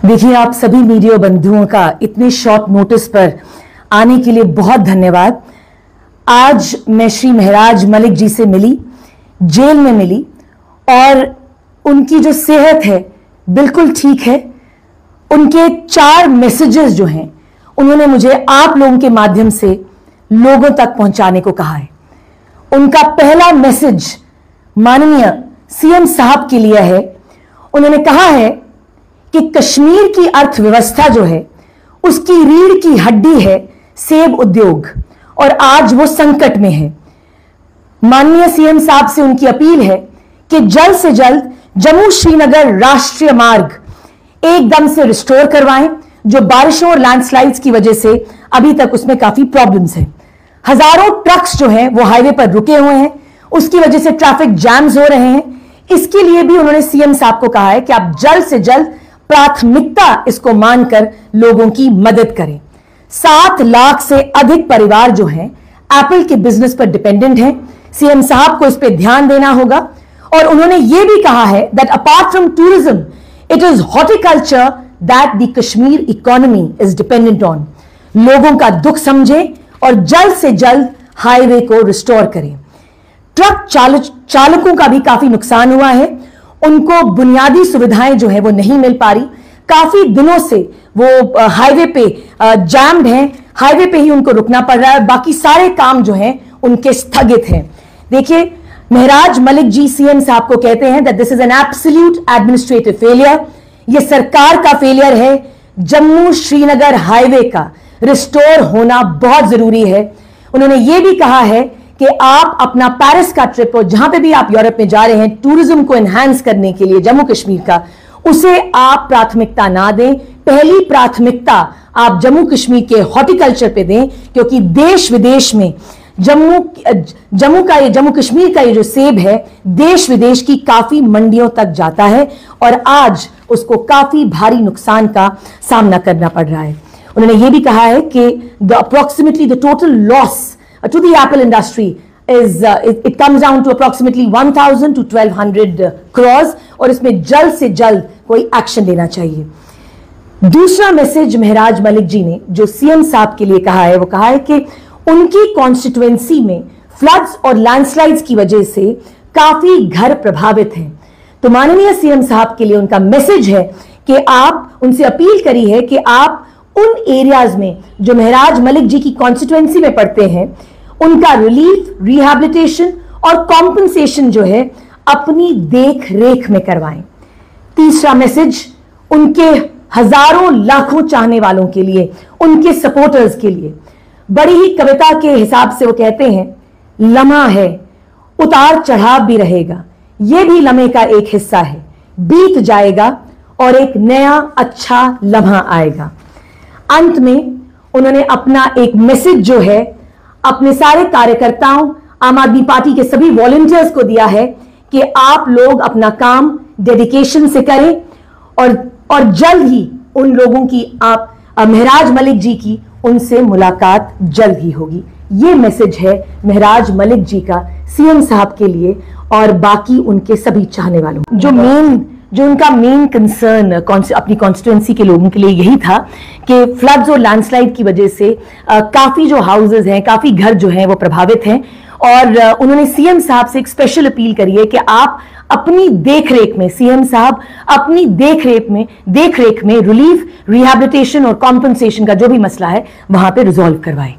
देखिए, आप सभी मीडिया बंधुओं का इतने शॉर्ट नोटिस पर आने के लिए बहुत धन्यवाद। आज मैं श्री महराज मलिक जी से मिली, जेल में मिली, और उनकी जो सेहत है बिल्कुल ठीक है। उनके 4 मैसेजेस जो हैं उन्होंने मुझे आप लोगों के माध्यम से लोगों तक पहुंचाने को कहा है। उनका पहला मैसेज माननीय सीएम साहब के लिए है। उन्होंने कहा है कि कश्मीर की अर्थव्यवस्था जो है उसकी रीढ़ की हड्डी है सेब उद्योग, और आज वो संकट में है। माननीय सीएम साहब से उनकी अपील है कि जल्द से जल्द जम्मू श्रीनगर राष्ट्रीय मार्ग एकदम से रिस्टोर करवाएं, जो बारिशों और लैंडस्लाइड्स की वजह से अभी तक उसमें काफी प्रॉब्लम्स हैं। हजारों ट्रक्स जो हैं वो हाईवे पर रुके हुए हैं, उसकी वजह से ट्रैफिक जैम्स हो रहे हैं। इसके लिए भी उन्होंने सीएम साहब को कहा है कि आप जल्द से जल्द प्राथमिकता इसको मानकर लोगों की मदद करें। 7 लाख से अधिक परिवार जो हैं एप्पल के बिजनेस पर डिपेंडेंट हैं। सीएम साहब को इस पर ध्यान देना होगा। और उन्होंने यह भी कहा है that apart from tourism it is horticulture that the Kashmir economy is dependent on. लोगों का दुख समझें और जल्द से जल्द हाईवे को रिस्टोर करें। ट्रक चालकों का भी काफी नुकसान हुआ है। उनको बुनियादी सुविधाएं जो है वो नहीं मिल पा रही। काफी दिनों से वो हाईवे पे जैम्ड हैं, हाईवे पे ही उनको रुकना पड़ रहा है। बाकी सारे काम जो हैं उनके स्थगित हैं। देखिए, महराज मलिक जी सीएम साहब को कहते हैं that this is an absolute administrative failure. ये सरकार का फेलियर है। जम्मू श्रीनगर हाईवे का रिस्टोर होना बहुत जरूरी है। उन्होंने ये भी कहा है कि आप अपना पेरिस का ट्रिप, और जहां पे भी आप यूरोप में जा रहे हैं टूरिज्म को एनहांस करने के लिए जम्मू कश्मीर का, उसे आप प्राथमिकता ना दें। पहली प्राथमिकता आप जम्मू कश्मीर के हॉर्टिकल्चर पे दें, क्योंकि देश विदेश में जम्मू कश्मीर का ये जो सेब है देश विदेश की काफी मंडियों तक जाता है, और आज उसको काफी भारी नुकसान का सामना करना पड़ रहा है। उन्होंने ये भी कहा है कि approximately the total loss to the apple industry is it comes down to approximately 1000 to 1200 crores, और इसमें जल्द से जल्द कोई एक्शन लेना चाहिए। दूसरा मैसेज महराज मलिक जी ने जो सीएम साहब के लिए कहा है, वो कहा है कि उनकी कॉन्स्टिट्यूएंसी में फ्लड्स और लैंडस्लाइड्स की वजह से काफी घर प्रभावित हैं। तो माननीय सीएम साहब के लिए उनका मैसेज है कि आप उनसे अपील करी है कि आप उन एरियाज में जो महराज मलिक जी की कॉन्स्टिट्यूएंसी में पड़ते हैं उनका रिलीफ, रिहैबिलिटेशन और कॉम्पनसेशन जो है अपनी देख रेख में करवाएं। तीसरा मैसेज उनके हजारों लाखों चाहने वालों के लिए, उनके सपोर्टर्स के लिए। बड़ी ही कविता के हिसाब से वो कहते हैं, लम्हा है उतार चढ़ाव भी रहेगा, यह भी लम्हे का एक हिस्सा है, बीत जाएगा और एक नया अच्छा लम्हा आएगा। अंत में उन्होंने अपना एक मैसेज जो है अपने सारे कार्यकर्ताओं, आम आदमी पार्टी के सभी वॉलंटियर्स को दिया है कि आप लोग अपना काम डेडिकेशन से करें, और जल्द ही उन लोगों की, आप महराज मलिक जी की उनसे मुलाकात जल्द ही होगी। ये मैसेज है महराज मलिक जी का सीएम साहब के लिए और बाकी उनके सभी चाहने वालों। जो उनका मेन कंसर्न अपनी कॉन्स्टिट्यूएंसी के लोगों के लिए यही था कि फ्लड्स और लैंडस्लाइड की वजह से काफी जो हाउसेज हैं, काफी घर जो हैं वो प्रभावित हैं, और उन्होंने सीएम साहब से एक स्पेशल अपील करी है कि आप अपनी देखरेख में, सीएम साहब अपनी देखरेख में रिलीफ, रिहैबिलिटेशन और कॉम्पनसेशन का जो भी मसला है वहां पे रिजॉल्व करवाएं।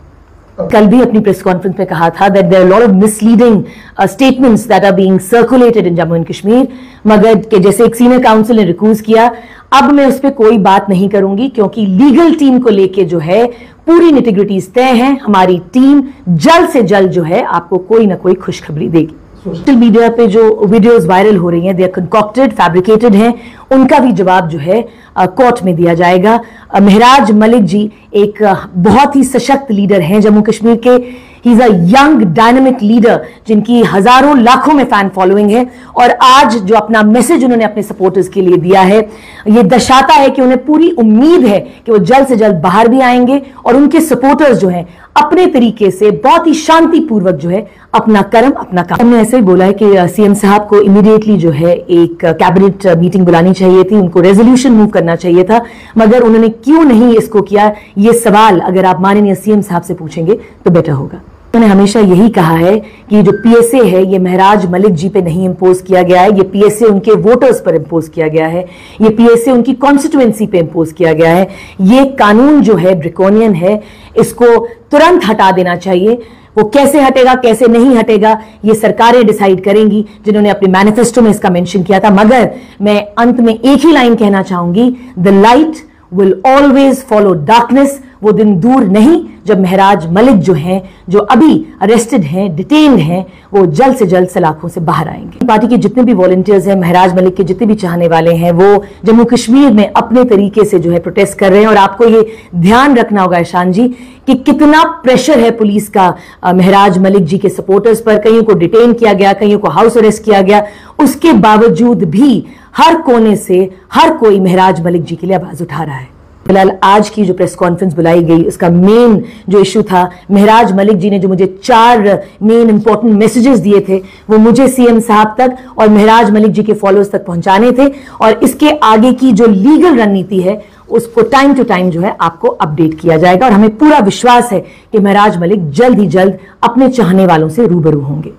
कल भी अपनी प्रेस कॉन्फ्रेंस में कहा था that there are lot of misleading statements that are being circulated in Jammu and Kashmir, मगर के जैसे एक सीनियर काउंसिल ने रिक्यूज किया, अब मैं उस पर कोई बात नहीं करूंगी, क्योंकि लीगल टीम को लेके जो है पूरी निटिग्रिटीज तय हैं। हमारी टीम जल्द से जल्द जो है आपको कोई ना कोई खुशखबरी देगी। सोशल मीडिया पे जो वीडियोस वायरल हो रही हैं दे आर कंकॉक्टेड, फैब्रिकेटेड हैं, उनका भी जवाब जो है कोर्ट में दिया जाएगा। महराज मलिक जी एक बहुत ही सशक्त लीडर हैं जम्मू कश्मीर के। He is a young dynamic leader जिनकी हजारों लाखों में फैन फॉलोइंग है, और आज जो अपना मैसेज उन्होंने अपने सपोर्टर्स के लिए दिया है ये दर्शाता है कि उन्हें पूरी उम्मीद है कि वो जल्द से जल्द बाहर भी आएंगे, और उनके सपोर्टर्स जो हैं अपने तरीके से बहुत ही शांतिपूर्वक जो है अपना कर्म अपना काम। हमने ऐसे ही बोला है कि सीएम साहब को इमीडिएटली जो है एक कैबिनेट मीटिंग बुलानी चाहिए थी, उनको रेजोल्यूशन मूव करना चाहिए था, मगर उन्होंने क्यों नहीं इसको किया, ये सवाल अगर आप माननीय सीएम साहब से पूछेंगे तो बेटर होगा। उन्होंने हमेशा यही कहा है कि जो पीएसए है ये महराज मलिक जी पे नहीं इंपोज किया गया है, ये पीएसए उनके वोटर्स पर इंपोज किया गया है, ये पीएसए उनकी कॉन्स्टिट्यूएंसी पे इंपोज किया गया है। ये कानून जो है ड्रैकोनियन है, इसको तुरंत हटा देना चाहिए। वो कैसे हटेगा कैसे नहीं हटेगा ये सरकारें डिसाइड करेंगी, जिन्होंने अपने मैनिफेस्टो में इसका मेंशन किया था। मगर मैं अंत में एक ही लाइन कहना चाहूंगी, the light will always follow darkness. वो दिन दूर नहीं जब महराज मलिक जो हैं, जो अभी अरेस्टेड हैं, डिटेन्ड हैं, वो जल्द से जल्द सलाखों से बाहर आएंगे। पार्टी के जितने भी वॉलंटियर्स हैं, महराज मलिक के जितने भी चाहने वाले हैं, वो जम्मू कश्मीर में अपने तरीके से जो है प्रोटेस्ट कर रहे हैं। और आपको ये ध्यान रखना होगा ईशान जी कि कितना प्रेशर है पुलिस का महराज मलिक जी के सपोर्टर्स पर। कईयों को डिटेन किया गया, कईयों को हाउस अरेस्ट किया गया, उसके बावजूद भी हर कोने से हर कोई महराज मलिक जी के लिए आवाज उठा रहा है। फिलहाल आज की जो प्रेस कॉन्फ्रेंस बुलाई गई, उसका मेन जो इशू था, महराज मलिक जी ने जो मुझे 4 मेन इंपॉर्टेंट मैसेजेस दिए थे, वो मुझे सीएम साहब तक और महराज मलिक जी के फॉलोअर्स तक पहुंचाने थे। और इसके आगे की जो लीगल रणनीति है उसको टाइम टू टाइम जो है आपको अपडेट किया जाएगा। और हमें पूरा विश्वास है कि महराज मलिक जल्द ही जल्द अपने चाहने वालों से रूबरू होंगे।